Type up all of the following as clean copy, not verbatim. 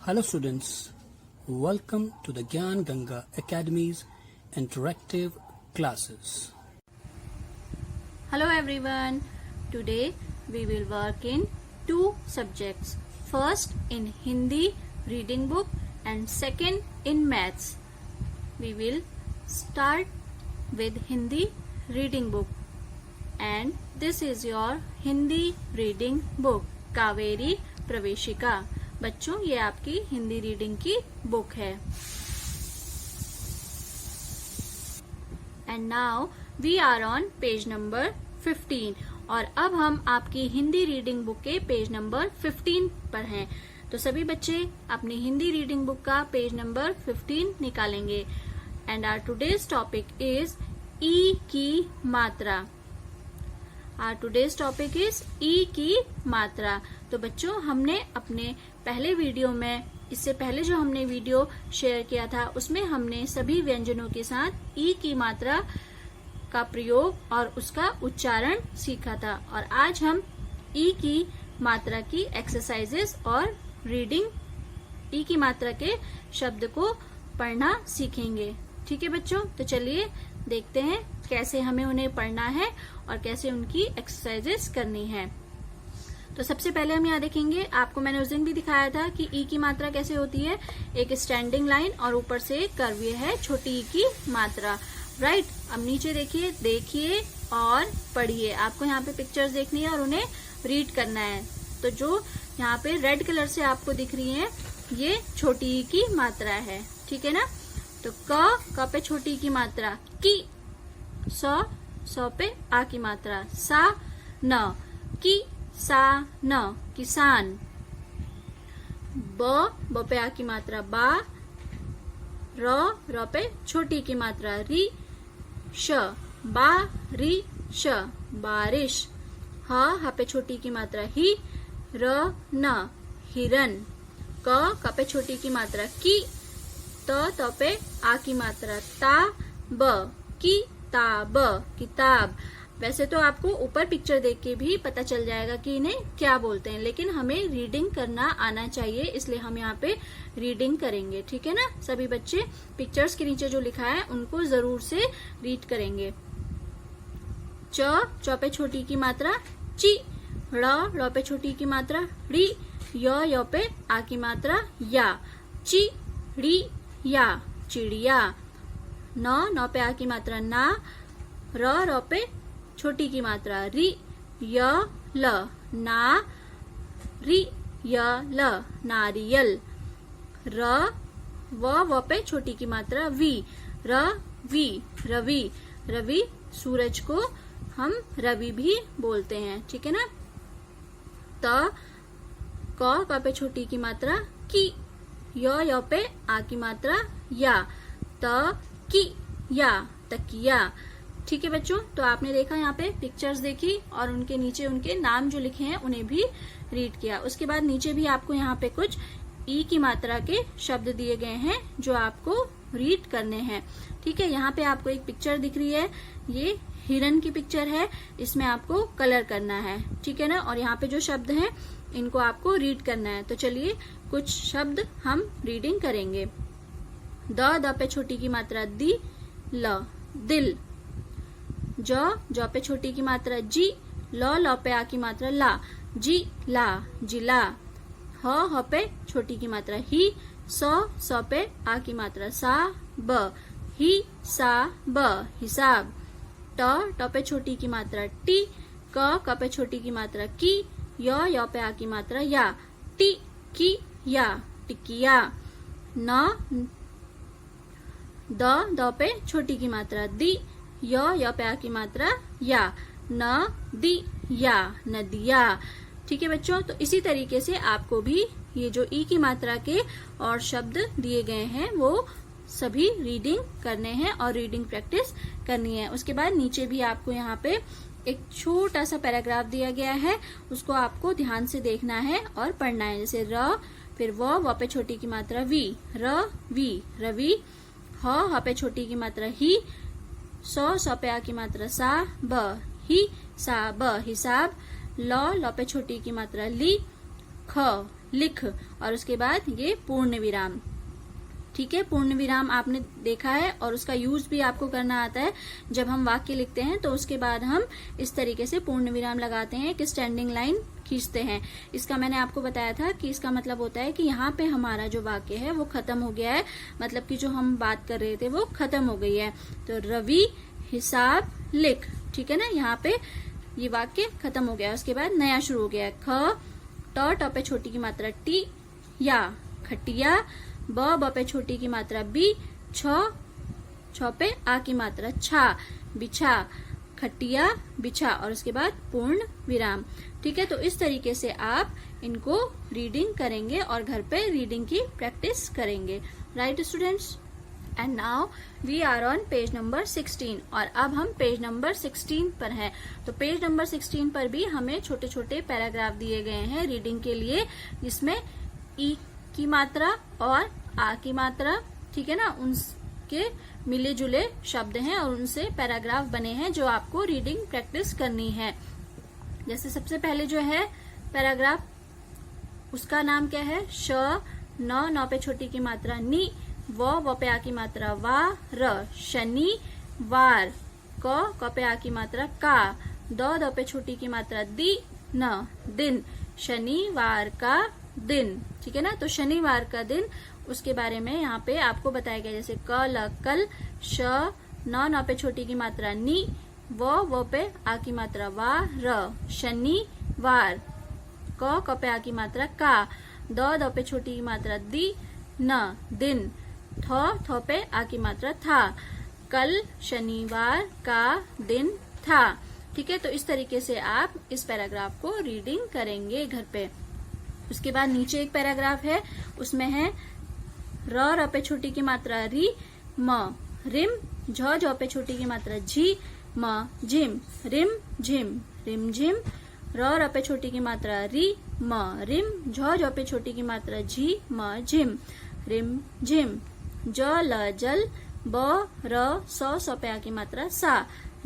Hello students, welcome to the Gyan Ganga Academy's interactive classes. Hello everyone, today we will work in two subjects. First in Hindi reading book and second in maths. We will start with Hindi reading book and this is your Hindi reading book Kaveri Praveshika. बच्चों ये आपकी Hindi reading की book है. And now we are on page number 15 और अब हम आपकी Hindi reading book के पेज नंबर 15 पर हैं. तो सभी बच्चे अपनी हिंदी रीडिंग बुक का पेज नंबर 15 निकालेंगे. And our today's topic is ई की मात्रा. आवर टुडेज टॉपिक इज ई की मात्रा. तो बच्चों हमने अपने पहले वीडियो में, इससे पहले जो हमने वीडियो शेयर किया था उसमें हमने सभी व्यंजनों के साथ ई की मात्रा का प्रयोग और उसका उच्चारण सीखा था. और आज हम ई की मात्रा की एक्सरसाइजेस और रीडिंग ई की मात्रा के शब्द को पढ़ना सीखेंगे. ठीक है बच्चों, तो चलिए देखते हैं कैसे हमें उन्हें पढ़ना है और कैसे उनकी एक्सरसाइजेस करनी है. तो सबसे पहले हम यहाँ देखेंगे, आपको मैंने उस दिन भी दिखाया था कि ई की मात्रा कैसे होती है. एक स्टैंडिंग लाइन और ऊपर से एक कर्व, ये है छोटी ई की मात्रा. राइट, अब नीचे देखिए और पढ़िए. आपको यहाँ पे पिक्चर्स देखनी है और उन्हें रीड करना है. तो जो यहाँ पे रेड कलर से आपको दिख रही है ये छोटी ई की मात्रा है. ठीक है ना. तो क पे छोटी ई की मात्रा, की, सौ पे आ की मात्रा, सा न, की सा न, किसान. ब पे आ की मात्रा, बा. र पे छोटी की मात्रा, री. श, बा री श, बारिश. ह पे छोटी की मात्रा, ही. र न, हिरन. क पे छोटी की मात्रा, की. त पे आ की मात्रा, ता. ब, की ताब, किताब. वैसे तो आपको ऊपर पिक्चर देख के भी पता चल जाएगा कि इन्हें क्या बोलते हैं, लेकिन हमें रीडिंग करना आना चाहिए, इसलिए हम यहाँ पे रीडिंग करेंगे. ठीक है ना. सभी बच्चे पिक्चर्स के नीचे जो लिखा है उनको जरूर से रीड करेंगे. च पे छोटी की मात्रा, ची. ड़ पे छोटी की मात्रा, री. य पे आ की मात्रा, या. ची ड़ी या, चिड़िया. न पे आ की मात्रा, ना. र पे छोटी की मात्रा, री. य ल, ना. री य ल, नारियल. व पे छोटी की मात्रा, वी. वी, रवि. रवि सूरज को हम रवि भी बोलते हैं. ठीक है ना. क पे छोटी की मात्रा, की. य पे आ की मात्रा, या. त की या, तकिया. ठीक है बच्चों, तो आपने देखा यहाँ पे पिक्चर्स देखी और उनके नीचे उनके नाम जो लिखे हैं उन्हें भी रीड किया. उसके बाद नीचे भी आपको यहाँ पे कुछ ई की मात्रा के शब्द दिए गए हैं जो आपको रीड करने हैं. ठीक है. यहाँ पे आपको एक पिक्चर दिख रही है, ये हिरन की पिक्चर है, इसमें आपको कलर करना है. ठीक है ना. और यहाँ पे जो शब्द हैं इनको आपको रीड करना है. तो चलिए कुछ शब्द हम रीडिंग करेंगे. द पे छोटी की मात्रा, दी. ल, दिल. ज पे छोटी की मात्रा, जी. ल पे आ की मात्रा, ला. जी ला, जिला. ह पे छोटी की मात्रा, ही. स पे आ की मात्रा, सा. ब, ही सा ब, हिसाब. ट पे छोटी की मात्रा, टी. क पे छोटी की मात्रा, की. य पे आ की मात्रा, या. टी की या, टिकिया. न द पे छोटी की मात्रा, दी. य पे आ की मात्रा, या. न दी या, नदिया. ठीक है बच्चों, तो इसी तरीके से आपको भी ये जो ई की मात्रा के और शब्द दिए गए हैं वो सभी रीडिंग करने हैं और रीडिंग प्रैक्टिस करनी है. उसके बाद नीचे भी आपको यहाँ पे एक छोटा सा पैराग्राफ दिया गया है, उसको आपको ध्यान से देखना है और पढ़ना है. जैसे र, फिर व पे छोटी की मात्रा, वी. Raw we, Ravi. ह पे छोटी की मात्रा, ही. स पे आ की मात्रा, सा. ब, ही सा ब, हिसाब. ल पे छोटी की मात्रा, ली. ख लिख, और उसके बाद ये पूर्ण विराम। ठीक है, पूर्ण विराम आपने देखा है और उसका यूज भी आपको करना आता है। जब हम वाक्य लिखते हैं तो उसके बाद हम इस तरीके से पूर्ण विराम लगाते हैं, एक स्टैंडिंग लाइन खींचते हैं। इसका मैंने आपको बताया था कि इसका मतलब होता है कि यहाँ पे हमारा जो वाक्य है वो खत्म हो गया है, मतलब कि जो हम बात कर रहे थे वो खत्म हो गई है। तो रवि हिसाब लिख, ठीक है ना, यहाँ पे ये वाक्य खत्म हो गया है। उसके बाद नया शुरू हो गया है। ख ट पे छोटी की मात्रा टी, या खटिया, ब पे छोटी की मात्रा बी, छ पे आ की मात्रा छा, बिछा, खटिया बिछा, और उसके बाद पूर्ण विराम। ठीक है, तो इस तरीके से आप इनको रीडिंग करेंगे और घर पे रीडिंग की प्रैक्टिस करेंगे। Right students, and now we are on page number 16, और अब हम पेज नंबर 16 पर हैं। तो पेज नंबर 16 पर भी हमें छोटे छोटे पैराग्राफ दिए गए हैं रीडिंग के लिए, जिसमें ई की मात्रा और आ की मात्रा, ठीक है ना, उनके मिले जुले शब्द हैं और उनसे पैराग्राफ बने हैं जो आपको रीडिंग प्रैक्टिस करनी है। जैसे सबसे पहले जो है पैराग्राफ, उसका नाम क्या है? श, न पे छोटी की मात्रा नी, व पे आ की मात्रा वा, र, शनि वार, क पे आ की मात्रा का, द पे छोटी की मात्रा दी, न, दिन, शनिवार का दिन। ठीक है ना, तो शनिवार का दिन, उसके बारे में यहाँ पे आपको बताया गया। जैसे क ल कल, श न पे छोटी की मात्रा नी, व पे आ की मात्रा वा, र, शनिवार, क पे आ की मात्रा का, द पे छोटी की मात्रा दी, न, दिन, थ पे आ की मात्रा था, कल शनिवार का दिन था। ठीक है, तो इस तरीके से आप इस पैराग्राफ को रीडिंग करेंगे घर पे। उसके बाद नीचे एक पैराग्राफ है, उसमें है र पे छोटी की मात्रा री, म, रिम, झ पे छोटी की मात्रा झी, म, झिम, रिम झिम, रिम झिम, र पे छोटी की मात्रा री, म, रिम, झ पे छोटी की मात्रा झी, म, झिम, रिम झिम, ज ल जल, ब र स पे आ की मात्रा सा,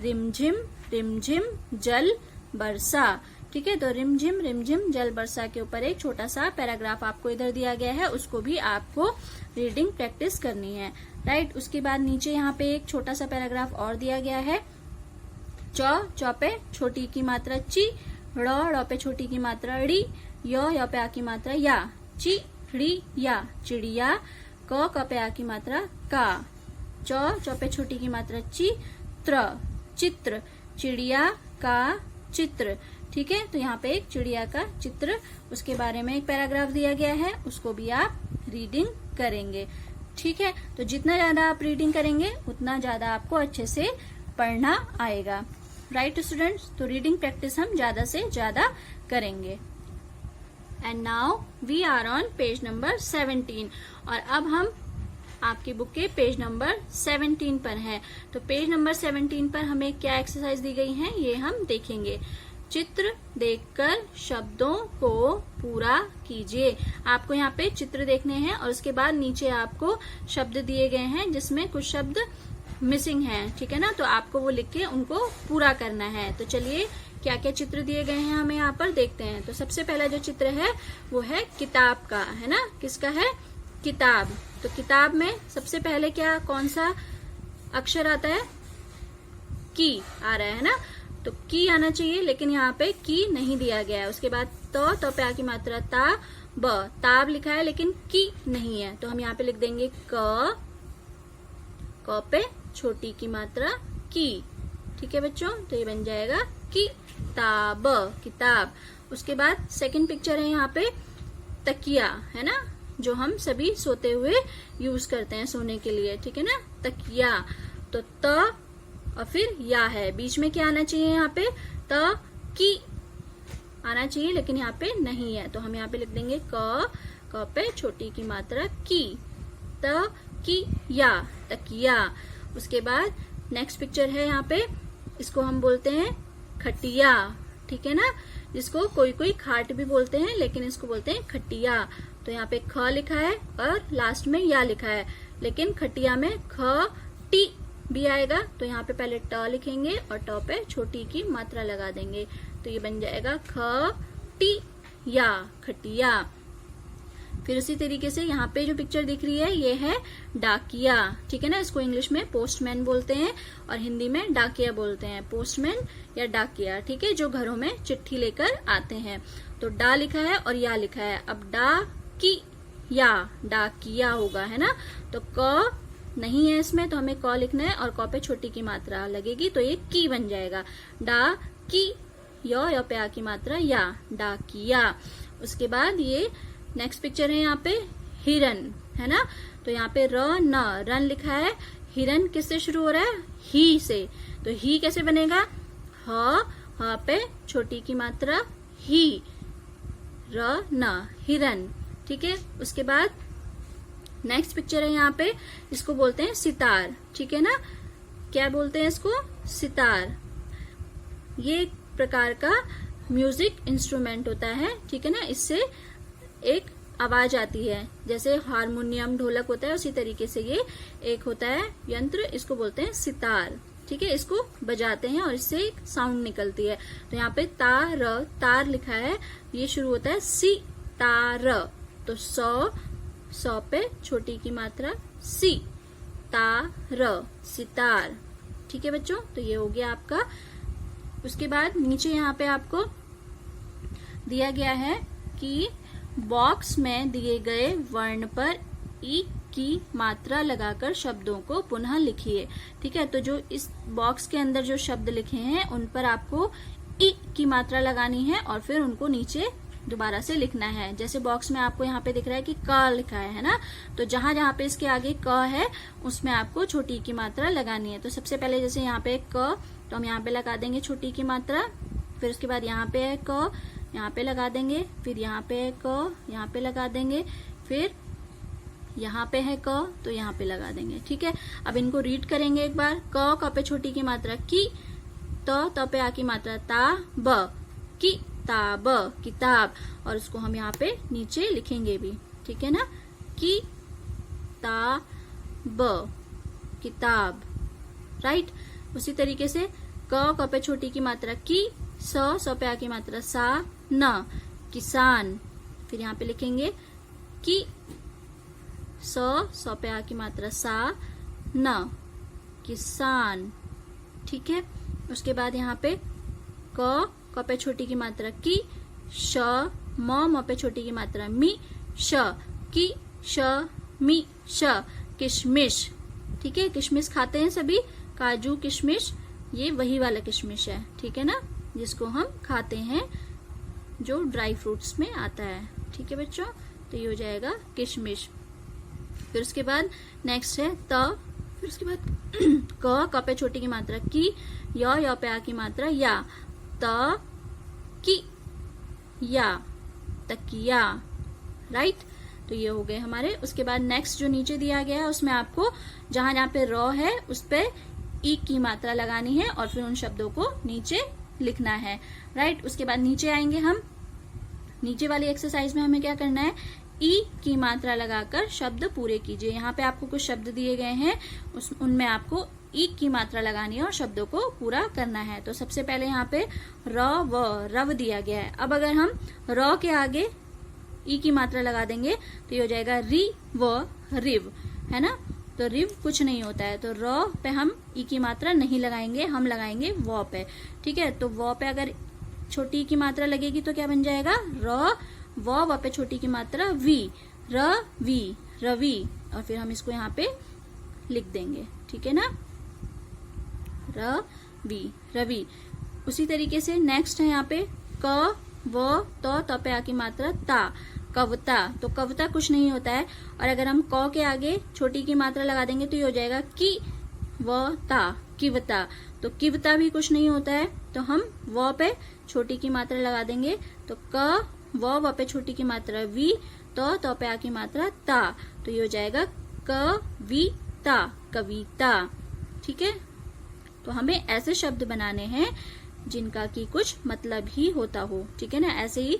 रिम झिम जल बरसा। ठीक है, तो रिमझिम जल बरसा के ऊपर एक छोटा सा पैराग्राफ आपको इधर दिया गया है, उसको भी आपको रीडिंग प्रैक्टिस करनी है। राइट, उसके बाद नीचे यहाँ पे एक छोटा सा पैराग्राफ और दिया गया है। च पे छोटी की मात्रा ची, ड़ पे छोटी की मात्रा ड़ी, य पे आ की मात्रा या, ची ड़ी या, चिड़िया, क पे आ की मात्रा का, च पे छोटी की मात्रा ची, चित्र, चिड़िया का चित्र। ठीक है, तो यहाँ पे एक चिड़िया का चित्र, उसके बारे में एक पैराग्राफ दिया गया है, उसको भी आप रीडिंग करेंगे। ठीक है, तो जितना ज्यादा आप रीडिंग करेंगे उतना ज्यादा आपको अच्छे से पढ़ना आएगा। राइट स्टूडेंट्स, तो रीडिंग प्रैक्टिस हम ज्यादा से ज्यादा करेंगे। And now we are on page number 17, और अब हम आपकी बुक के पेज नंबर 17 पर हैं। तो पेज नंबर 17 पर हमें क्या एक्सरसाइज दी गई है ये हम देखेंगे। चित्र देखकर शब्दों को पूरा कीजिए। आपको यहाँ पे चित्र देखने हैं और उसके बाद नीचे आपको शब्द दिए गए हैं जिसमें कुछ शब्द मिसिंग हैं। ठीक है ना, तो आपको वो लिख के उनको पूरा करना है। तो चलिए क्या क्या चित्र दिए गए हैं हमें यहाँ पर देखते हैं। तो सबसे पहला जो चित्र है वो है किताब का, है ना। किसका है? किताब। तो किताब में सबसे पहले क्या, कौन सा अक्षर आता है? की आ रहा है ना, तो की आना चाहिए, लेकिन यहाँ पे की नहीं दिया गया है। उसके बाद तो पे आ की मात्रा ता, ब, ताब लिखा है लेकिन की नहीं है, तो हम यहाँ पे लिख देंगे क पे छोटी की मात्रा की। ठीक है बच्चों, तो ये बन जाएगा किताब, किताब। उसके बाद सेकंड पिक्चर है यहाँ पे तकिया, है ना, जो हम सभी सोते हुए यूज करते हैं सोने के लिए। ठीक है ना, तकिया। तो त और फिर या है, बीच में क्या आना चाहिए? यहाँ पे त की आना चाहिए, लेकिन यहाँ पे नहीं है, तो हम यहाँ पे लिख देंगे क पे छोटी की मात्रा की, त की या, तकिया। उसके बाद नेक्स्ट पिक्चर है यहाँ पे, इसको हम बोलते हैं खटिया। ठीक है ना, जिसको कोई कोई खाट भी बोलते हैं, लेकिन इसको बोलते हैं खटिया। तो यहाँ पे ख लिखा है और लास्ट में या लिखा है, लेकिन खटिया में ख टी भी आएगा, तो यहाँ पे पहले ट लिखेंगे और ट पे छोटी की मात्रा लगा देंगे, तो ये बन जाएगा ख टी या, खटिया। फिर उसी तरीके से यहाँ पे जो पिक्चर दिख रही है ये है डाकिया, ठीक है ना। इसको इंग्लिश में पोस्टमैन बोलते हैं और हिंदी में डाकिया बोलते हैं, पोस्टमैन या डाकिया, ठीक है, जो घरों में चिट्ठी लेकर आते हैं। तो डा लिखा है और या लिखा है, अब डा की या डाकिया होगा, है ना। तो क नहीं है इसमें तो हमें क लिखना है और क पे छोटी की मात्रा लगेगी तो ये की बन जाएगा। डा की या पे आ की मात्रा या, डाकिया। उसके बाद ये नेक्स्ट पिक्चर है यहाँ पे हिरन, है ना। तो यहाँ पे रन लिखा है, हिरन किससे शुरू हो रहा है, ही से। तो ही कैसे बनेगा, ह पे छोटी की मात्रा ही, हिरन, ठीक है। उसके बाद नेक्स्ट पिक्चर है यहाँ पे, इसको बोलते हैं सितार, ठीक है ना। क्या बोलते हैं इसको, सितार। ये एक प्रकार का म्यूजिक इंस्ट्रूमेंट होता है, ठीक है ना। इससे एक आवाज आती है, जैसे हारमोनियम ढोलक होता है उसी तरीके से ये एक होता है यंत्र, इसको बोलते हैं सितार, ठीक है। इसको बजाते हैं और इससे एक साउंड निकलती है। तो यहाँ पे तार लिखा है, ये शुरू होता है सी तार, तो सौ पे छोटी की मात्रा सी, तार, सितार, ठीक है बच्चों। तो ये हो गया आपका। उसके बाद नीचे यहाँ पे आपको दिया गया है कि बॉक्स में दिए गए वर्ण पर ई की मात्रा लगाकर शब्दों को पुनः लिखिए, ठीक है। तो जो इस बॉक्स के अंदर जो शब्द लिखे हैं उन पर आपको ई की मात्रा लगानी है और फिर उनको नीचे दोबारा से लिखना है। जैसे बॉक्स में आपको यहाँ पे दिख रहा है कि क लिखा है ना, तो जहां जहां पे इसके आगे क है उसमें आपको छोटी की मात्रा लगानी है। तो सबसे पहले जैसे यहाँ पे क, तो हम यहाँ पे लगा देंगे छोटी की मात्रा, फिर उसके बाद यहाँ पे है क, यहाँ पे लगा देंगे, फिर यहाँ पे है क, यहाँ पे लगा देंगे, फिर यहाँ पे है क, तो यहाँ पे लगा देंगे, ठीक है। अब इनको रीड करेंगे एक बार। क पे छोटी की मात्रा की, त पे आ की मात्रा ता, ब की ताब, किताब, और उसको हम यहाँ पे नीचे लिखेंगे भी, ठीक है ना, कि ताब, किताब, राइट। उसी तरीके से क पे छोटी की मात्रा की, स पे आ की मात्रा सा, न, किसान, फिर यहाँ पे लिखेंगे कि स पे आ की मात्रा सा, न, किसान, ठीक है। उसके बाद यहाँ पे क पे छोटी की मात्रा की, श, म पे छोटी की मात्रा मी, श, की, श, मी, श, किशमिश, ठीक है। किशमिश खाते हैं सभी, काजू किशमिश, ये वही वाला किशमिश है, ठीक है ना, जिसको हम खाते हैं, जो ड्राई फ्रूट्स में आता है, ठीक है बच्चों। तो ये हो जाएगा किशमिश। फिर उसके बाद नेक्स्ट है त, फिर उसके बाद क पे छोटी की मात्रा की, य पे आ की मात्रा या, त की या, तकिया, राइट। तो ये हो गए हमारे। उसके बाद नेक्स्ट जो नीचे दिया गया है उसमें आपको जहां जहां पे र है उस पे ई की मात्रा लगानी है और फिर उन शब्दों को नीचे लिखना है, राइट। उसके बाद नीचे आएंगे हम, नीचे वाली एक्सरसाइज में हमें क्या करना है, ई की मात्रा लगाकर शब्द पूरे कीजिए। यहाँ पे आपको कुछ शब्द दिए गए हैं, उनमें आपको ई की मात्रा लगानी है और शब्दों को पूरा करना है। तो सबसे पहले यहाँ पे रव दिया गया है। अब अगर हम र के आगे ई की मात्रा लगा देंगे तो ये हो जाएगा रिव, है ना। तो रिव कुछ नहीं होता है, तो र पे हम ई की मात्रा नहीं लगाएंगे, हम लगाएंगे व पे, ठीक है। तो व पे अगर छोटी की मात्रा लगेगी तो क्या बन जाएगा, व पे छोटी की मात्रा वी, रवि, और फिर हम इसको यहाँ पे लिख देंगे, ठीक है ना, रवि। उसी तरीके से नेक्स्ट है यहाँ पे क, व, त पे आ की मात्रा ता, कविता। तो कविता कुछ नहीं होता है, और अगर हम क के आगे छोटी की मात्रा लगा देंगे तो ये हो जाएगा की, व, ता, किवता। तो किवता भी कुछ नहीं होता है, तो हम व पे छोटी की मात्रा लगा देंगे, तो क, व पे छोटी की मात्रा वी, त पे आ की मात्रा ता, तो ये हो जाएगा कविता, कविता, ठीक है। तो हमें ऐसे शब्द बनाने हैं जिनका की कुछ मतलब ही होता हो, ठीक है ना। ऐसे ही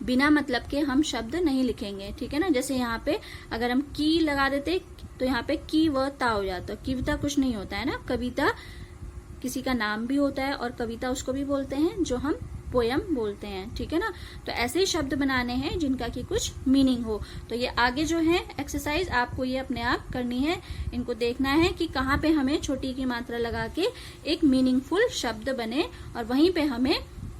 बिना मतलब के हम शब्द नहीं लिखेंगे, ठीक है ना। जैसे यहाँ पे अगर हम की लगा देते तो यहाँ पे की व ता हो जाता, कविता कुछ नहीं होता है ना। कविता किसी का नाम भी होता है और कविता उसको भी बोलते हैं जो हम पोयम बोलते हैं, ठीक है ना। तो ऐसे ही शब्द बनाने हैं जिनका की कुछ मीनिंग हो। तो ये आगे जो है एक्सरसाइज आपको ये अपने आप करनी है। इनको देखना है कि कहाँ पे हमें छोटी की मात्रा लगा के एक मीनिंगफुल शब्द बने और वहीं पे हमें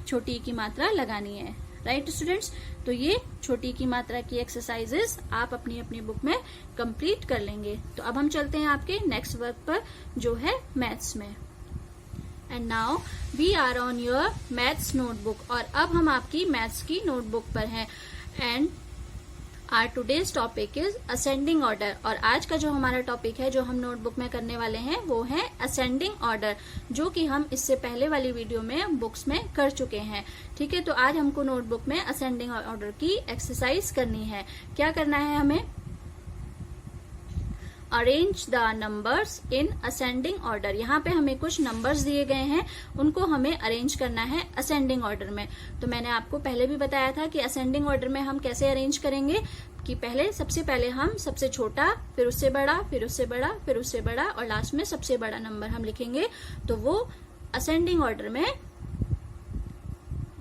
छोटी की मात्रा लगानी है। राइट स्टूडेंट्स, तो ये छोटी की मात्रा की एक्सरसाइजेस आप अपनी अपनी बुक में कंप्लीट कर लेंगे। तो अब हम चलते हैं आपके नेक्स्ट वर्क पर जो है मैथ्स में। And now we are on your maths notebook, और अब हम आपकी मैथ्स की नोटबुक पर हैं। And our today's topic is ascending order, और आज का जो हमारा टॉपिक है जो हम नोटबुक में करने वाले हैं वो है असेंडिंग ऑर्डर, जो कि हम इससे पहले वाली वीडियो में बुक्स में कर चुके हैं। ठीक है, तो आज हमको नोटबुक में असेंडिंग ऑर्डर की एक्सरसाइज करनी है। क्या करना है हमें? Arrange the numbers in ascending order. यहाँ पे हमें कुछ नंबर्स दिए गए हैं, उनको हमें अरेंज करना है असेंडिंग ऑर्डर में। तो मैंने आपको पहले भी बताया था कि असेंडिंग ऑर्डर में हम कैसे अरेंज करेंगे कि सबसे पहले हम सबसे छोटा, फिर उससे बड़ा, फिर उससे बड़ा, फिर उससे बड़ा, और लास्ट में सबसे बड़ा नंबर हम लिखेंगे, तो वो असेंडिंग ऑर्डर में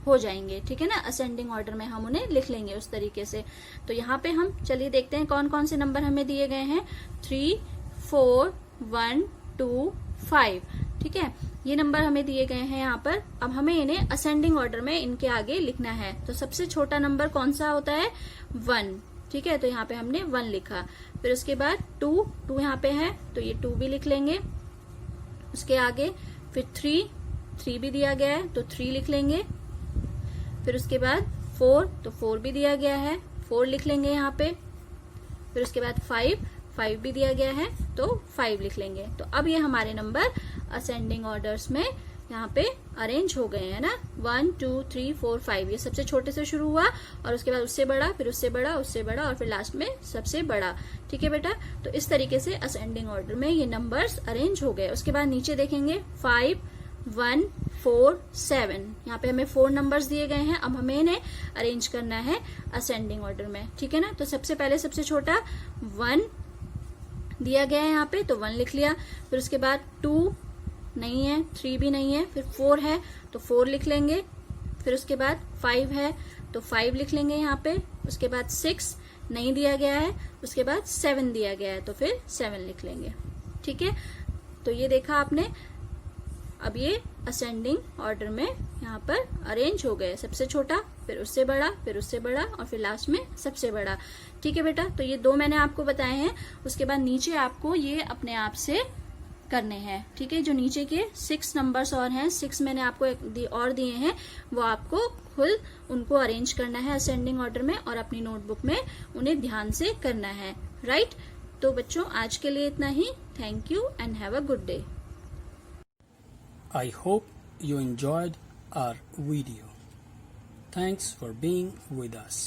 हो जाएंगे। ठीक है ना, असेंडिंग ऑर्डर में हम उन्हें लिख लेंगे उस तरीके से। तो यहाँ पे हम चलिए देखते हैं कौन कौन से नंबर हमें दिए गए हैं। 3, 4, 1, 2, 5। ठीक है, ये नंबर हमें दिए गए हैं यहाँ पर। अब हमें इन्हें असेंडिंग ऑर्डर में इनके आगे लिखना है। तो सबसे छोटा नंबर कौन सा होता है? 1। ठीक है, तो यहाँ पे हमने 1 लिखा। फिर उसके बाद 2 यहाँ पे है, तो ये 2 भी लिख लेंगे। उसके आगे फिर 3 भी दिया गया है, तो 3 लिख लेंगे। फिर उसके बाद 4, तो 4 भी दिया गया है, 4 लिख लेंगे यहाँ पे। फिर उसके बाद 5 भी दिया गया है, तो 5 लिख लेंगे। तो अब ये हमारे नंबर असेंडिंग ऑर्डर्स में यहाँ पे अरेंज हो गए हैं ना। 1, 2, 3, 4, 5, ये सबसे छोटे से शुरू हुआ और उसके बाद उससे बड़ा, फिर उससे बड़ा, उससे बड़ा, और फिर लास्ट में सबसे बड़ा। ठीक है बेटा, तो इस तरीके से असेंडिंग ऑर्डर में ये नंबर्स अरेंज हो गए। उसके बाद नीचे देखेंगे 5, 1, 4, 7, यहाँ पे हमें 4 नंबर्स दिए गए हैं। अब हमें इन्हें अरेंज करना है असेंडिंग ऑर्डर में। ठीक है ना, तो सबसे पहले सबसे छोटा 1 दिया गया है यहाँ पे, तो 1 लिख लिया। फिर उसके बाद 2 नहीं है, 3 भी नहीं है, फिर 4 है, तो 4 लिख लेंगे। फिर उसके बाद 5 है, तो 5 लिख लेंगे यहाँ पे। उसके बाद 6 नहीं दिया गया है, उसके बाद 7 दिया गया है, तो फिर 7 लिख लेंगे। ठीक है, तो ये देखा आपने। अब ये असेंडिंग ऑर्डर में यहाँ पर अरेंज हो गए। सबसे छोटा, फिर उससे बड़ा, फिर उससे बड़ा, और फिर लास्ट में सबसे बड़ा। ठीक है बेटा, तो ये 2 मैंने आपको बताए हैं। उसके बाद नीचे आपको ये अपने आप से करने हैं। ठीक है, जो नीचे के 6 नंबर्स और हैं, 6 मैंने आपको और दिए हैं, वो आपको खुद उनको अरेंज करना है असेंडिंग ऑर्डर में और अपनी नोटबुक में उन्हें ध्यान से करना है। राइट, तो बच्चों आज के लिए इतना ही। Thank you and have a good day. I hope you enjoyed our video. Thanks for being with us.